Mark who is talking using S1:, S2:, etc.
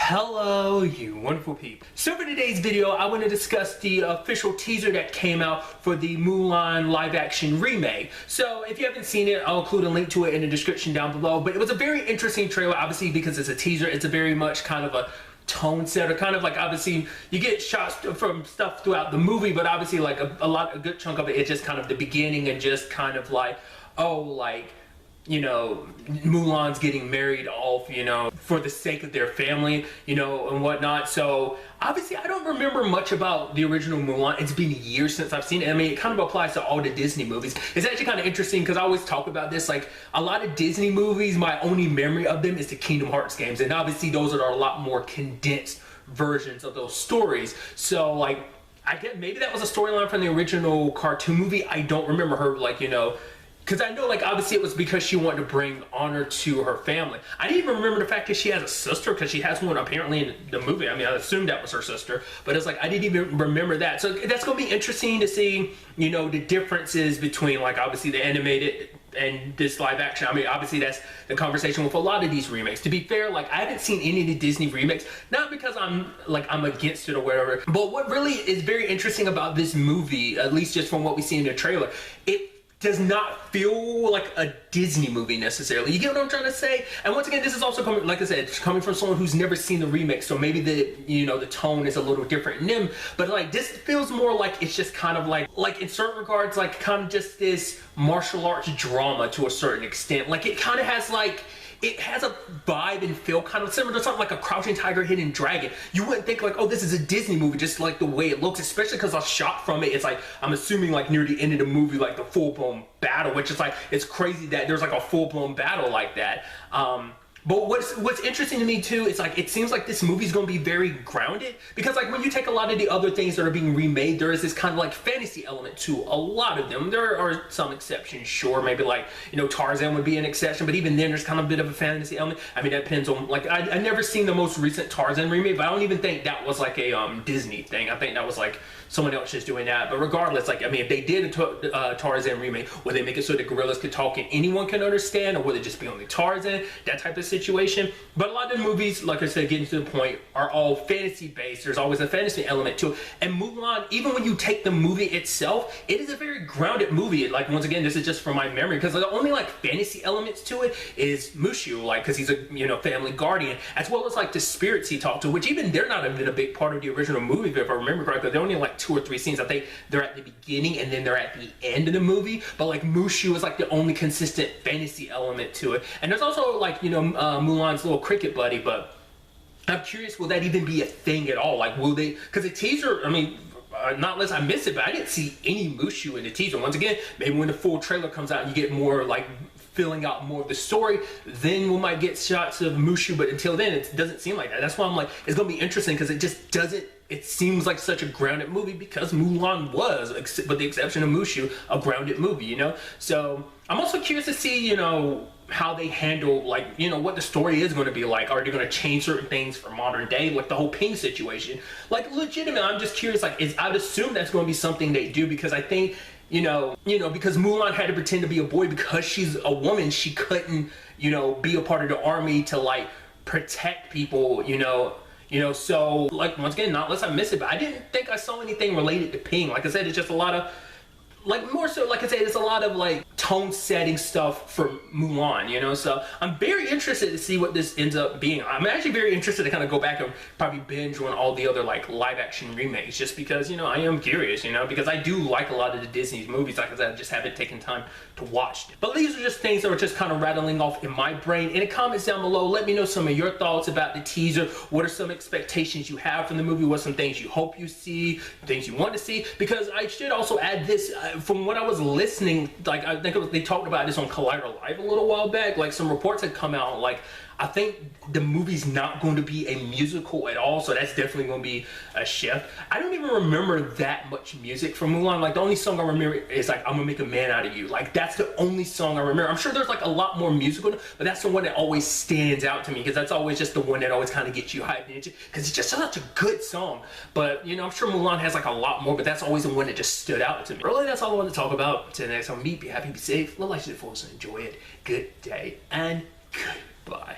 S1: Hello, you wonderful people. So for today's video, I want to discuss the official teaser that came out for the Mulan live action remake. So if you haven't seen it, I'll include a link to it in the description down below. But it was a very interesting trailer, obviously, because it's a teaser. It's a very much kind of a tone setter, kind of like, obviously you get shots from stuff throughout the movie, but obviously like a good chunk of it is just kind of the beginning and just kind of like, oh, like, you know, Mulan's getting married off, you know, for the sake of their family, you know, and whatnot. So obviously I don't remember much about the original Mulan. It's been years since I've seen it. I mean, it kind of applies to all the Disney movies. It's actually kind of interesting because I always talk about this, like a lot of Disney movies, my only memory of them is the Kingdom Hearts games. And obviously those are a lot more condensed versions of those stories. So like, I get maybe that was a storyline from the original cartoon movie. I don't remember her, like, you know, because I know, like, obviously it was because she wanted to bring honor to her family. I didn't even remember the fact that she has a sister, because she has one apparently in the movie. I mean, I assumed that was her sister, but it's like, I didn't even remember that. So that's going to be interesting to see, you know, the differences between, like, obviously the animated and this live action. I mean, obviously that's the conversation with a lot of these remakes. To be fair, like, I haven't seen any of the Disney remakes, not because I'm against it or whatever, but what really is very interesting about this movie, at least just from what we see in the trailer, it does not feel like a Disney movie necessarily. You get what I'm trying to say? And once again, this is also coming, like I said, it's coming from someone who's never seen the remake, so maybe the, you know, the tone is a little different in them. But like, this feels more like it's just kind of like in certain regards, like kind of just this martial arts drama to a certain extent. Like, it kind of has like, it has a vibe and feel kind of similar to something like a Crouching Tiger, Hidden Dragon. You wouldn't think like, oh, this is a Disney movie, just like the way it looks, especially because a shot from it, it's like, I'm assuming like near the end of the movie, like the full-blown battle, which is like, it's crazy that there's like a full-blown battle like that. But what's interesting to me too is like, it seems like this movie's gonna be very grounded, because like when you take a lot of the other things that are being remade, there is this kind of like fantasy element to a lot of them. There are some exceptions, sure, maybe like, you know, Tarzan would be an exception, but even then there's kind of a bit of a fantasy element. I mean, that depends on, like, I never seen the most recent Tarzan remake, but I don't even think that was like a Disney thing. I think that was like someone else just doing that. But regardless, like, I mean, if they did a Tarzan remake, would they make it so the gorillas could talk and anyone can understand, or would it just be only Tarzan, that type of situation? But a lot of the movies, like I said, getting to the point, are all fantasy based. There's always a fantasy element to it. And Mulan, even when you take the movie itself, it is a very grounded movie. Like, once again, this is just from my memory, because the only like fantasy elements to it is Mushu, like, because he's a, you know, family guardian, as well as like the spirits he talked to, which even they're not a big part of the original movie, if I remember correctly. They're only like 2 or 3 scenes. I think they're at the beginning and then they're at the end of the movie. But like, Mushu is like the only consistent fantasy element to it. And there's also like, you know, Mulan's little cricket buddy, but I'm curious, will that even be a thing at all? Like, will they, because the teaser, I mean, not unless I missed it, but I didn't see any Mushu in the teaser. Once again, maybe when the full trailer comes out and you get more like filling out more of the story, then we might get shots of Mushu, but until then it doesn't seem like that. That's why I'm like, it's gonna be interesting, because it just doesn't, it seems like such a grounded movie, because Mulan was, with the exception of Mushu, a grounded movie, you know? So I'm also curious to see, you know, how they handle, like, you know, what the story is going to be like. Are they going to change certain things for modern day, like the whole Ping situation? Like, legitimately, I'm just curious, like, I'd assume that's going to be something they do, because I think, you know, because Mulan had to pretend to be a boy because she's a woman, she couldn't, you know, be a part of the army to like protect people, you know, so like, once again, not unless I missed it, but I didn't think I saw anything related to Ping. Like I said, it's just a lot of, like, more so, like I said, it's a lot of like tone setting stuff for Mulan, you know? So I'm very interested to see what this ends up being. I'm actually very interested to kind of go back and probably binge on all the other like live action remakes, just because, you know, I am curious, you know, because I do like a lot of the Disney movies. Like I said, I just haven't taken time to watch them. But these are just things that are just kind of rattling off in my brain. In the comments down below, let me know some of your thoughts about the teaser. What are some expectations you have from the movie? What are some things you hope you see, things you want to see? Because I should also add this, from what I was listening, like, I think they talked about this on Collider Live a little while back. Like, some reports had come out, like, I think the movie's not going to be a musical at all, so that's definitely going to be a shift. I don't even remember that much music from Mulan. Like, the only song I remember is like, I'm gonna make a man out of you. Like, that's the only song I remember. I'm sure there's like a lot more musical, but that's the one that always stands out to me, because that's always just the one that always kind of gets you hyped, because it's just such a good song. But, you know, I'm sure Mulan has like a lot more, but that's always the one that just stood out to me. Really, that's all I wanted to talk about. Until next time, be happy, be safe, live life to the fullest, and enjoy it. Good day, and goodbye.